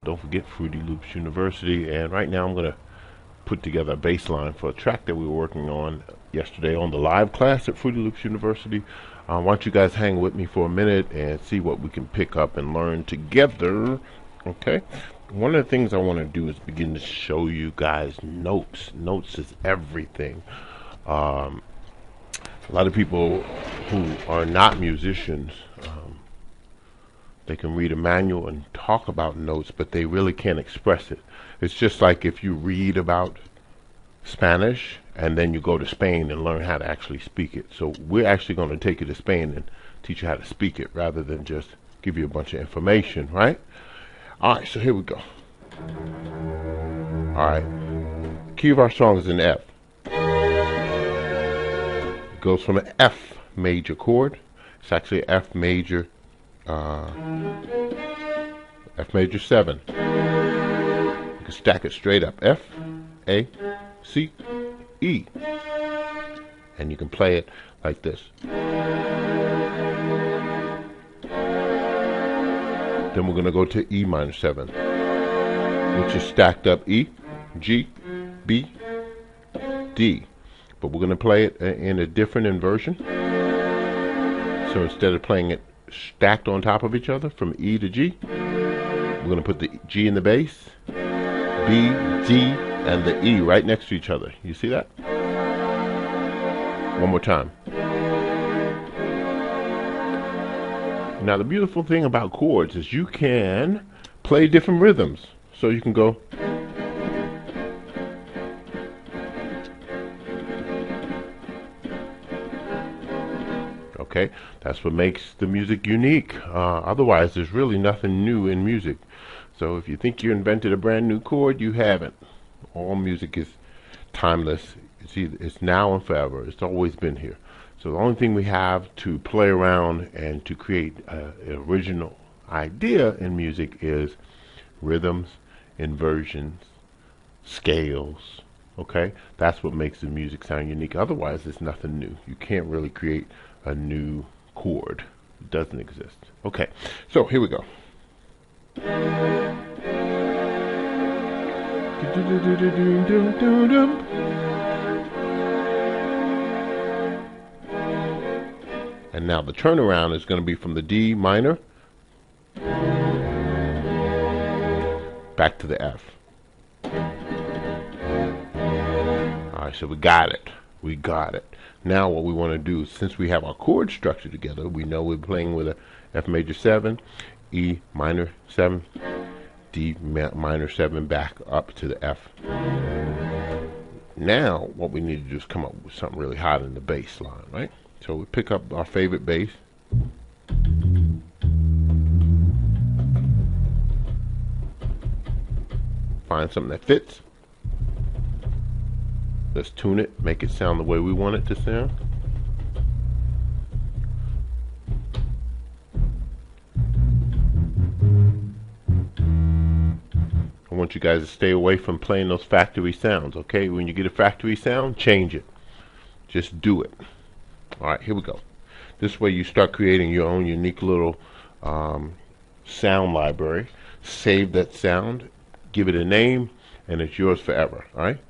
Don't forget Fruity Loops University, and right now I'm going to put together a bass line for a track that we were working on yesterday on the live class at Fruity Loops University. Why don't you guys hang with me for a minute and see what we can pick up and learn together. Okay, one of the things I want to do is begin to show you guys notes. Notes is everything. A lot of people who are not musicians, they can read a manual and talk about notes, but they really can't express it. It's just like if you read about Spanish and then you go to Spain and learn how to actually speak it. So we're actually going to take you to Spain and teach you how to speak it rather than just give you a bunch of information, right? Alright, so here we go. Alright, key of our song is an F. It goes from an F major chord. It's actually F major 7. You can stack it straight up. F, A, C, E. And you can play it like this. Then we're going to go to E minor 7, which is stacked up E, G, B, D. But we're going to play it in a different inversion. So instead of playing it stacked on top of each other from E to G, we're going to put the G in the bass, B, D, and the E right next to each other. You see that? One more time. Now the beautiful thing about chords is you can play different rhythms. So you can go okay, that's what makes the music unique. Otherwise, there's really nothing new in music. So if you think you invented a brand new chord, you haven't. All music is timeless. It's now and forever. It's always been here. So the only thing we have to play around and to create an original idea in music is rhythms, inversions, scales. Okay, that's what makes the music sound unique. Otherwise, it's nothing new. You can't really create a new chord. It doesn't exist. Okay, so here we go. And now the turnaround is going to be from the D minor back to the F. Alright, so we got it. We got it. Now what we want to do, since we have our chord structure together, we know we're playing with a F major 7, E minor 7, D minor 7 back up to the F. Now what we need to do is come up with something really hot in the bass line, right? So we pick up our favorite bass. Find something that fits. Let's tune it, make it sound the way we want it to sound. I want you guys to stay away from playing those factory sounds, okay? When you get a factory sound, change it. Just do it. Alright, here we go. This way you start creating your own unique little sound library. Save that sound, give it a name, and it's yours forever, alright?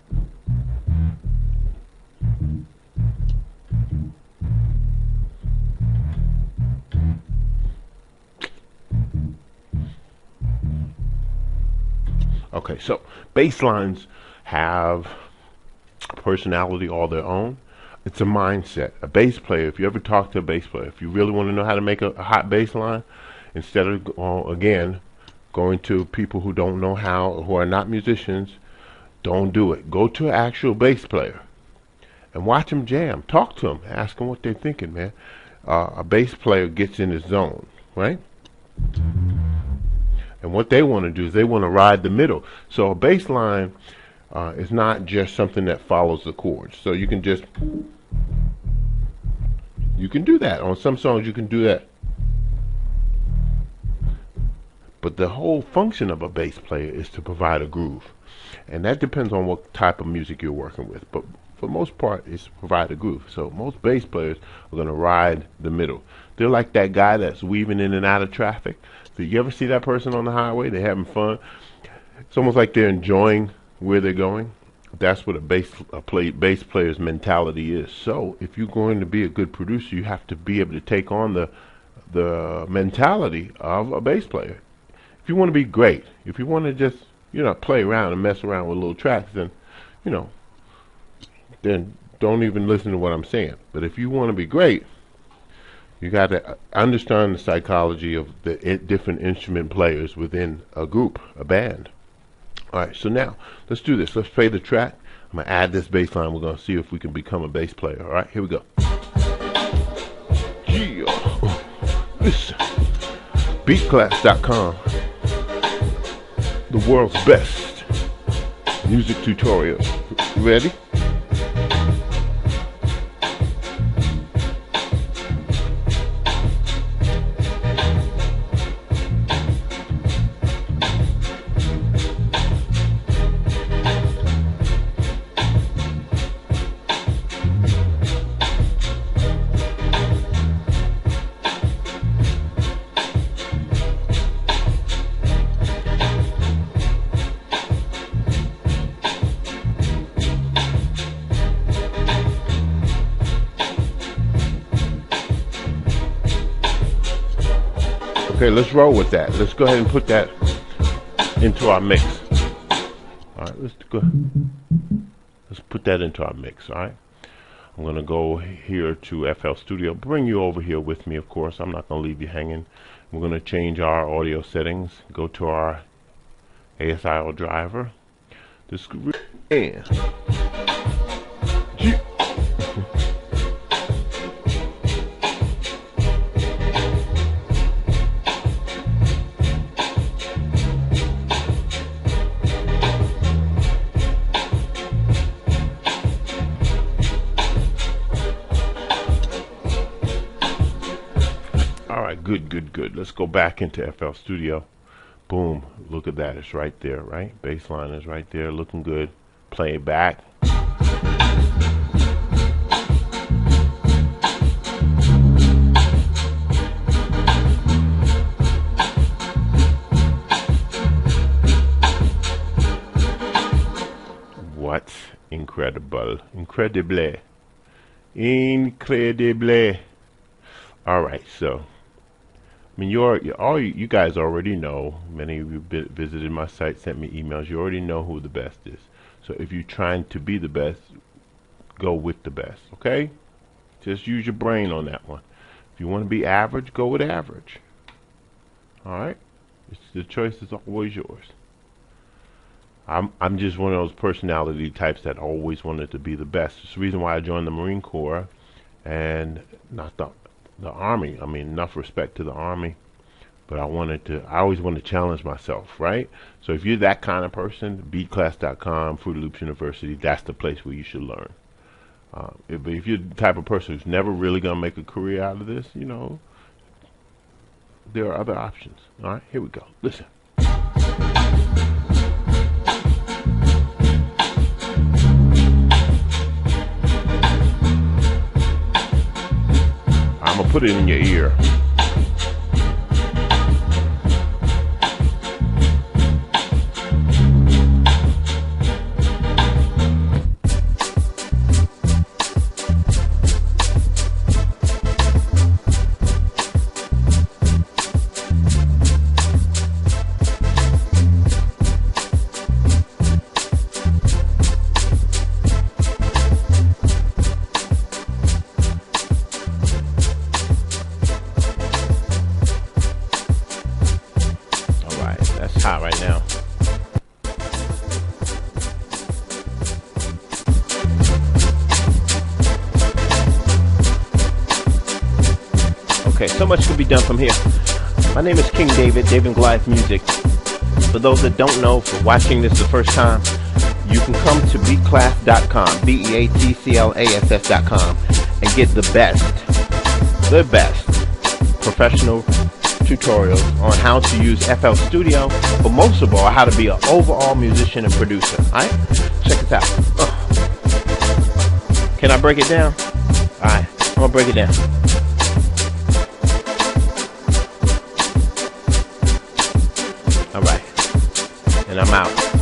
Okay, so bass lines have a personality all their own. It's a mindset. A bass player, if you ever talk to a bass player, if you really want to know how to make a hot bass line, instead of, again, going to people who don't know how, who are not musicians, don't do it. Go to an actual bass player and watch them jam. Talk to them. Ask them what they're thinking, man. A bass player gets in his zone, right? And what they want to do is they want to ride the middle. So a bass line is not just something that follows the chords. So you can do that. On some songs you can do that. But the whole function of a bass player is to provide a groove. And that depends on what type of music you're working with. But for the most part, is to provide a groove. So most bass players are going to ride the middle. They're like that guy that's weaving in and out of traffic. So you ever see that person on the highway? They're having fun. It's almost like they're enjoying where they're going. That's what a bass player's mentality is. So if you're going to be a good producer, you have to be able to take on the mentality of a bass player. If you want to be great, if you want to just play around and mess around with little tracks, then then don't even listen to what I'm saying. But if you want to be great, you got to understand the psychology of the different instrument players within a group, a band. All right, so now let's do this. Let's play the track. I'm going to add this bass line. We're going to see if we can become a bass player. All right, here we go. Yeah. Listen. Beatclass.com. The world's best music tutorials. Ready? Okay, let's roll with that. Let's go ahead and put that into our mix. All right, let's put that into our mix. All right, I'm gonna go here to FL Studio. Bring you over here with me, of course. I'm not gonna leave you hanging. We're gonna change our audio settings. Go to our ASIO driver. This and Good. Let's go back into FL Studio. Boom. Look at that. It's right there, right? Bassline is right there. Looking good. Play it back. What's incredible? Incredible. All right, so I mean, you guys already know. Many of you visited my site, sent me emails. You already know who the best is. So if you're trying to be the best, go with the best. Okay? Just use your brain on that one. If you want to be average, go with average. All right? The choice is always yours. I'm just one of those personality types that always wanted to be the best. It's the reason why I joined the Marine Corps and not the Army. I mean, enough respect to the Army, but I always wanted to challenge myself, right? So if you're that kind of person, beatclass.com, Fruity Loops University, that's the place where you should learn. If you're the type of person who's never really going to make a career out of this, there are other options. All right, here we go. Listen. I'm going to put it in your ear. Hot right now. Okay, so much could be done from here. My name is King David, David Goliath Music. For those that don't know, for watching this the first time, you can come to beatclass.com, beatclass.com, and get the best professional tutorials on how to use FL Studio, but most of all, how to be an overall musician and producer. Alright? Check this out. Can I break it down? Alright, I'm gonna break it down. Alright. And I'm out.